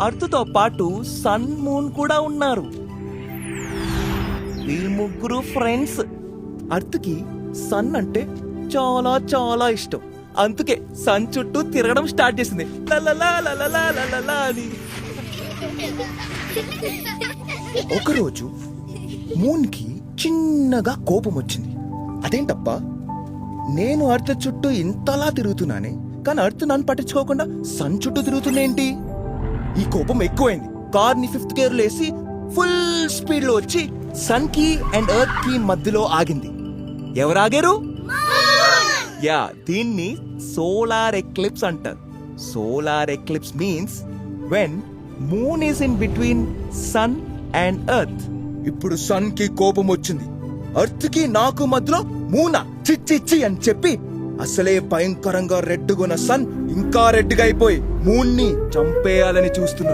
అర్త్తో పాటు sun moon కూడా ఉన్నారు. ఈ ముగ్గురు ఫ్రెండ్స్. అర్త్కి సన్ అంటే చాలా చాలా ఇష్టం. అందుకే సన్ చుట్టూ తిరగడం స్టార్ట్ చేసింది. లలలా లలలా లలలా అని. ఒకరోజు మూన్ కి చిన్నగా కోపం వచ్చింది. అదేంటప్పా, నేను అర్త్ చుట్టూ ఇంతలా తిరుగుతున్నానే, కానీ అర్త్ నన్ను పట్టించుకోకుండా సన్ చుట్టూ తిరుగుతుందేంటి? ఈ కోపం ఎక్కువైంది. కార్ ని 5th గేర్ లేసి ఫుల్ స్పీడ్ లో వచ్చి సన్ కి అండ్ ఎర్త్ కి మధ్యలో ఆగింది. ఎవరు ఆగారు? యా, దీన్ని సోలార్ ఎక్లిప్స్ అంటారు. Solar eclipse means when moon is in between sun and earth. ఇప్పుడు సన్ కి కోపం వచ్చింది. ఎర్త్ కి నాకు మధ్యలో మూన చిచ్చి అని చెప్పి అసలే భయంకరంగా రెడ్డుగున్న సన్ ఇంకా రెడ్డిగా అయిపోయి మూన్ ని చంపేయాలని చూస్తున్నాడు.